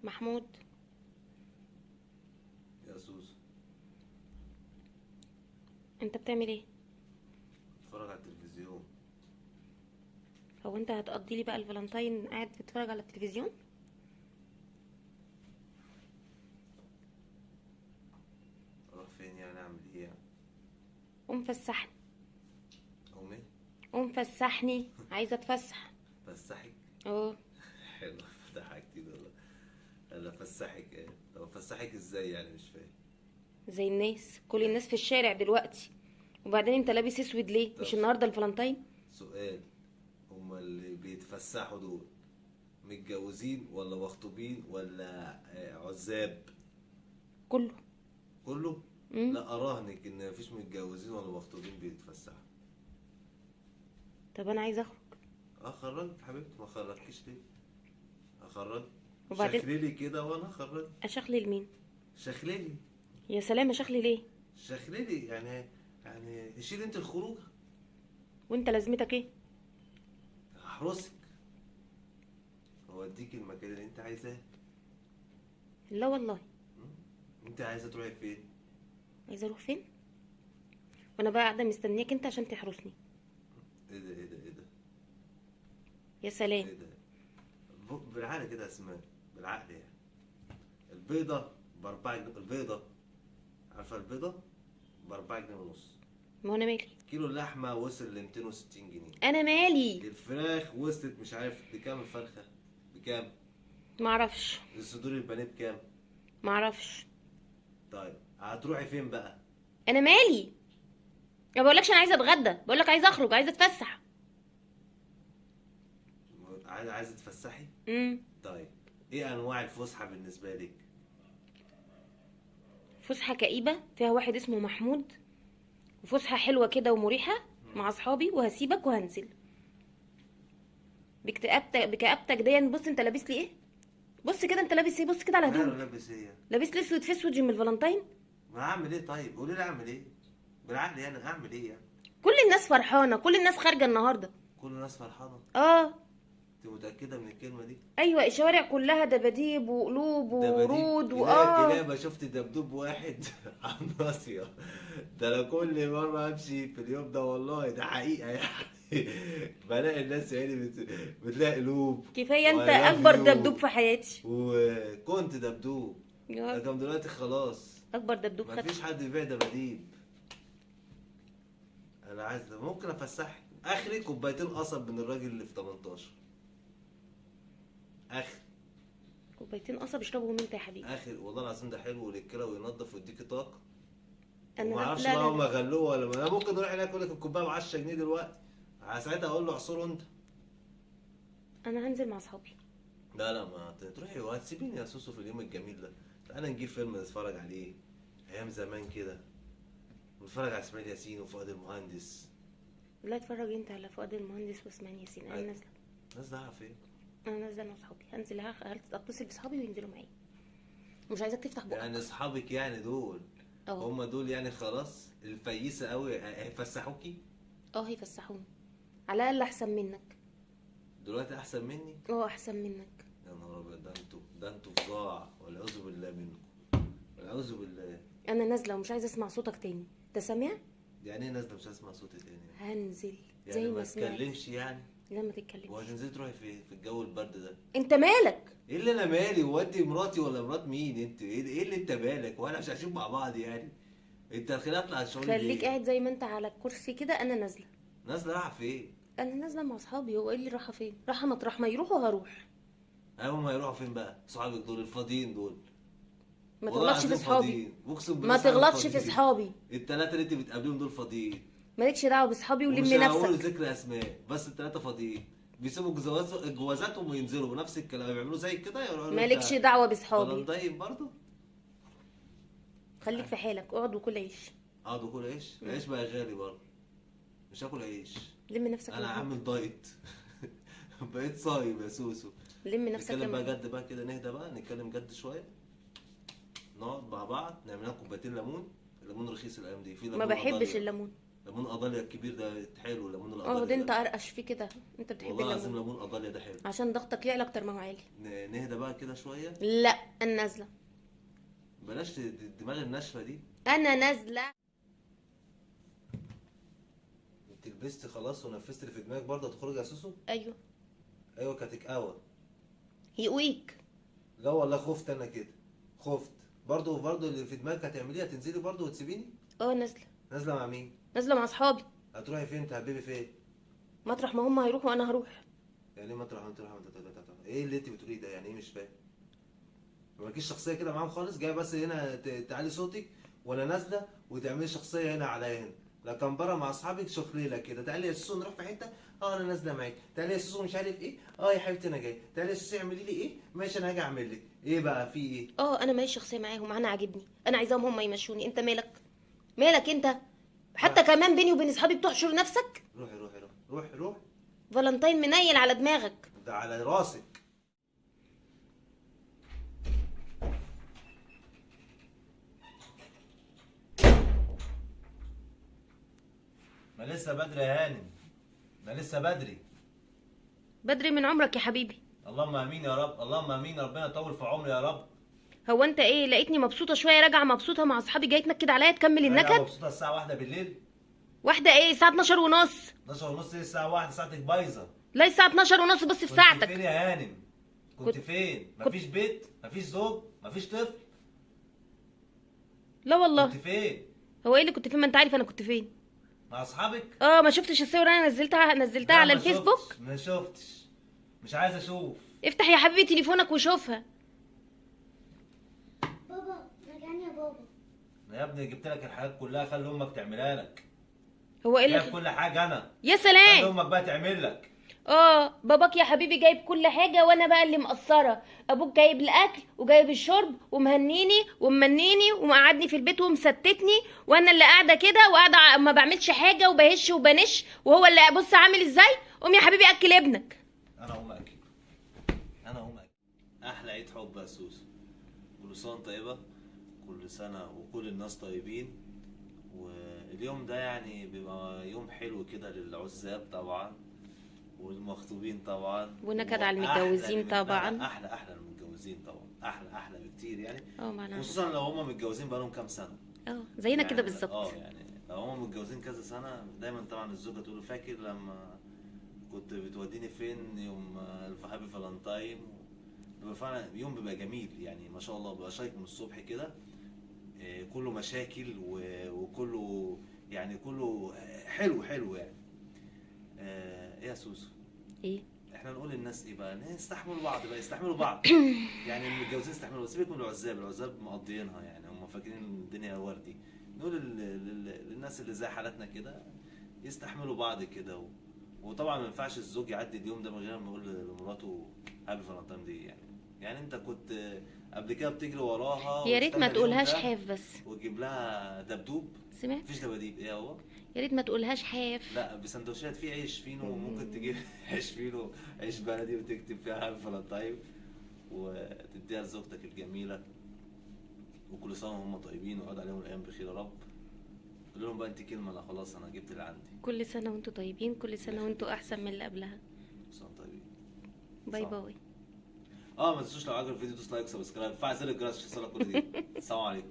محمود. يا سوسو، انت بتعمل ايه؟ اتفرج على التلفزيون. هو انت هتقضي لي بقى الفالنتين قاعد بتتفرج على التلفزيون؟ اروح فين يعني؟ اعمل ايه يعني؟ قوم فسحني. اقوم ايه؟ قوم فسحني، عايزه اتفسح. فسحك؟ اه. حلو. ضحكتي والله. انا فسحك ايه؟ طب افسحك ازاي يعني؟ مش فاهم. زي الناس، كل الناس في الشارع دلوقتي. وبعدين انت لابس اسود ليه؟ طب مش النهارده الفالنتين؟ سؤال، هما اللي بيتفسحوا دول متجوزين ولا مخطوبين ولا عزاب؟ كله. كله؟ امم. لا اراهنك ان مفيش متجوزين ولا مخطوبين بيتفسحوا. طب انا عايزه اخرج. اخرجك حبيبتي، ما اخرجكيش ليه؟ اخرجك. وبعدين شخليلي كده وانا اخرجك. اشخلي لمين؟ شخليلي. يا سلام، اشخلي ليه؟ شخليلي يعني شيل انت الخروج. وانت لازمتك ايه؟ هحرسك، اوديك المكان اللي انت عايزاه. لا والله. انت عايزه تروحي فين؟ عايزه اروح فين؟ وانا بقى قاعده مستنياك انت عشان تحرسني. ايه ده ايه ده ايه ده يا سلام. ايه ده؟ بالعقل كده يا اسماء، بالعقل يعني. البيضه ب4 جنيه البيضه. عارفه البيضه ب4 جنيه ونص. ما هو انا مالي. كيلو اللحمه وصل ل 260 جنيه. انا مالي. الفراخ وصلت مش عارف بكام الفرخه. بكام؟ معرفش. الصدور البانيه بكام؟ معرفش. طيب هتروحي فين بقى؟ انا مالي. ما بقولكش انا عايزه اتغدى، بقولك عايزه اخرج، عايزه اتفسح. عايزه تتفسحي؟ امم. طيب ايه انواع الفسحه بالنسبه لك؟ فسحه كئيبه فيها واحد اسمه محمود، وفسحه حلوه كده ومريحه مع اصحابي، وهسيبك وهنزل. بكآبتك دي. بص انت لابس لي ايه؟ بص كده انت لابس ايه؟ بص كده على ماله هدومك. لابس ايه؟ لابس لي اسود في اسود من الفالنتين. ما اعمل ايه؟ طيب قولي لي اعمل ايه؟ بالعقل يعني اعمل ايه يعني؟ كل الناس فرحانه، كل الناس خارجه النهارده. كل الناس فرحانه؟ اه. انت متاكده من الكلمه دي؟ ايوه، الشوارع كلها دباديب وقلوب دباديب؟ وورود إله ما شفت دبدوب واحد على الناصيه. ده انا كل مره امشي في اليوم ده والله ده حقيقه يعني. بلاقي الناس يعني بتلاقي قلوب. كفايه انت I love اكبر you. دبدوب في حياتي. وكنت دبدوب، يا لكن دلوقتي خلاص اكبر دبدوب مفيش حد بيبيع دباديب. انا عايز ممكن افسحك اخري كوبايتين قصب من الراجل اللي في 18. اخر كوبايتين قصب اشربهم انت يا حبيبي. اخر والله العظيم ده حلو للكلى وينضف ويديكي طاقه. انا وما اعرفش لا بقى لا هم لا. غلوه ولا ما. انا ممكن اروح هناك اقول لك الكوبايه ب 10 جنيه دلوقتي. ساعتها اقول له اعصره انت. انا هنزل مع اصحابي. لا ما تروحي وهتسيبيني يا سوسو في اليوم الجميل ده. تعالى نجيب فيلم نتفرج عليه ايام زمان كده، ونتفرج على اسماعيل ياسين وفؤاد المهندس. لا اتفرج انت على فؤاد المهندس واسماعيل ياسين، انا نازله. الناس ده اعرف ايه؟ انا نازله مع اصحابي، هنزل اتصل باصحابي وينزلوا معايا. مش عايزاك تفتح بقك. يعني اصحابك يعني دول اه. هم دول يعني خلاص الفيسه قوي هيفسحوكي؟ اه هيفسحوني، على الاقل احسن منك. دلوقتي احسن مني؟ اه احسن منك. يا نهار ابيض، ده انتوا فظاع والعياذ بالله منكم. والعياذ بالله. انا نازله ومش عايزه اسمع صوتك تاني، انت سامع؟ يعني ايه نازله مش هسمع صوتي تاني؟ هنزل يعني زي ما ما سمعت. تتكلمش يعني؟ لا ما تتكلمش. وهتنزلي تروحي في الجو البرد ده؟ انت مالك؟ ايه اللي انا مالي؟ هو انت مراتي ولا مرات مين؟ انت ايه اللي انت مالك؟ واحنا مش عايشين مع بعض يعني؟ انت الخلاف على الشغل خليك ليه؟ قاعد زي ما انت على الكرسي كده، انا نازله. نازله رايحه فين؟ انا نازله مع اصحابي، هو ايه اللي رايحه فين؟ رايحه مطرح ما يروحوا هروح. هم هيروحوا فين بقى؟ صحابك دول الفاضيين دول. ما والله تغلطش في العظيم اصحابي. فاضيين، اقسم بالله ما صحابك تغلطش في فاضيين. اصحابي. التلاتة اللي انت بتقابلهم دول فاضيين. مالكش دعوه باصحابي ولم ومش هقول نفسك. ذكر اسماء، بس التلاتة فاضيين. بيسيبوا جوازاتهم وينزلوا بنفس الكلام، يعملوا زي كده يروحوا. مالكش دعوه باصحابي. فلنطين برضه. خليك في حالك، اقعد وكل عيش. اقعد اكل عيش؟ العيش بقى غالي برضه. مش هاكل عيش. لم نفسك انا يا محمود. عامل دايت. بقيت صايم يا سوسو. لم نفسك يا نتكلم بقى محمود. جد بقى كده، نهدى بقى نتكلم جد شويه. نقعد مع بعض نعمل لنا كوبايتين ليمون. الليمون رخيص الايام دي، في ليمون ما بحبش قضايا. الليمون. ليمون قضاليا الكبير ده حلو، ليمون اه القضاليا ده انت ده. قرقش فيه كده، انت بتحب والله العظيم الليمون ليمون قضاليا ده حلو. عشان ضغطك يعلى اكتر ما هو عالي. نهدى بقى كده شويه. لا انا نازله. بلاش الدماغ الناشفه دي. انا نازله. انت لبست خلاص ونفذت اللي في دماغك برضه هتخرج يا سوسو؟ ايوه. ايوه كتكاوه. يقويك. لا والله خفت انا كده، خفت برضه اللي في دماغك هتعمليه، هتنزلي برضه وتسيبيني؟ اه نازله. نازله مع مين؟ نازله مع اصحابي. هتروحي فين تهببي فين؟ مطرح ما هم هيروحوا انا هروح. يعني ايه مطرح انت رايحه؟ ايه اللي انت بتقوليه ده؟ يعني ايه؟ مش فاهم. مالكيش شخصيه كده معاهم خالص، جايه بس هنا تعلي صوتك، ولا نازله وتعملي شخصيه هنا عليا هنا؟ لكن بره مع اصحابك شخليله كده، تعالي يا سوسو نروح في حته، اه انا نازله معاك، تعالي يا سوسو مش عارف ايه، اه يا حبيبتي انا جاي، تعالي يا سوسو اعملي لي ايه، ماشي انا هاجي اعمل لك ايه بقى، في ايه؟ اه انا ماليش شخصيه معاهم، انا عاجبني، انا عايزاهم هم يمشوني. انت مالك؟ مالك انت؟ حتى كمان بيني وبين اصحابي بتحشر نفسك. روحي روحي روحي روحي روحي. فالنتين منيل على دماغك. ده على راسك. ما لسه بدري يا هانم، ما لسه بدري. بدري من عمرك يا حبيبي. اللهم امين يا رب، اللهم امين، ربنا يطول في عمري يا رب. هو انت ايه لقيتني مبسوطه شويه راجعه مبسوطه مع اصحابي جاي تنكد عليا تكمل راجعة النكد؟ مبسوطه الساعه 1 بالليل؟ واحده ايه؟ الساعه 12 ونص. 12 ونص ايه الساعه 1؟ ساعتك بايظه. لا الساعه 12 ونص بس في كنت ساعتك. فين يا هانم؟ كنت كنت- فين؟ مفيش بيت، مفيش زوج، مفيش طفل. لا والله. كنت فين؟ هو ايه اللي كنت فين؟ ما انت عارف انا كنت فين. مع اصحابك؟ اه ما شفتش الصور انا نزلتها لا، على ما الفيسبوك. شفتش، ما شفتش، مش عايز اشوف. افتح يا حبيبي تليفونك وشوفها. بابا رجعني يا بابا. يا ابني جبت لك الحاجات كلها، خلي امك تعملها لك. هو ايه جايب اللي كل حاجه انا. يا خلي سلام. امك بقى تعمل لك. اه باباك يا حبيبي جايب كل حاجه وانا بقى اللي مقصره. ابوك جايب الاكل وجايب الشرب ومهنيني وممنيني ومقعدني في البيت ومستتني، وانا اللي قاعده كده وقاعده ما بعملش حاجه وبهش وبنش، وهو اللي بص عامل ازاي. قوم يا حبيبي اكل ابنك. انا هقوم اكل، انا هقوم اكل. احلى عيد حب يا سوسو. كل سنه طيبه، كل سنه وكل الناس طيبين. واليوم ده يعني بيبقى يوم حلو كده للعزاب طبعا، والمخطوبين طبعا، ونكد على وأحلى المتجوزين من- طبعا. لا، احلى المتجوزين طبعا، احلى بكتير يعني. اه معناها خصوصا لو هم متجوزين بقالهم كام سنه. اه زينا كده يعني بالظبط. يعني لو هم متجوزين كذا سنه، دايما طبعا الزوجه تقول له فاكر لما كنت بتوديني فين يوم هابي فالنتاين. بيبقى فعلا يوم بيبقى جميل يعني، ما شاء الله بيبقى شايك من الصبح كده. كله مشاكل وكله يعني كله حلو يعني. ايه يا سوسو؟ ايه احنا نقول للناس ايه بقى؟ يستحملوا بعض بقى، يستحملوا بعض. يعني المتجوزين يستحملوا، سيبك من العزاب مقضيينها يعني، هم فاكرين الدنيا وردي. نقول للناس اللي زي حالتنا كده يستحملوا بعض كده. وطبعا ما ينفعش الزوج يعدي اليوم ده من غير ما يقول لمراته هابي فالنتاين دي يعني انت كنت قبل كده بتجري وراها يا ريت ما وتستنى اليوم تقولهاش ده حاف بس. وتجيب لها دبدوب. سمعت؟ مفيش دباديب. ايه هو؟ يا ريت ما تقولهاش حاف. لا بسندوتشات في عيش فينو، ممكن تجيب عيش فينو، عيش بلدي، وتكتب فيها هابي فالنتاين وتديها لزوجتك الجميله. وكل سنه وهم طيبين ويقعد عليهم الايام بخير يا رب. قول لهم بقى انت كلمه، انا خلاص انا جبت اللي عندي. كل سنه وانتوا طيبين، كل سنه وانتوا احسن من اللي قبلها. كل سنه طيبين. باي صح. باي. ما تنسوش لو عجبك الفيديو دوس لايك وسبسكرايب، فعل زر الجرس عشان يوصلك كل جديد. السلام عليكم.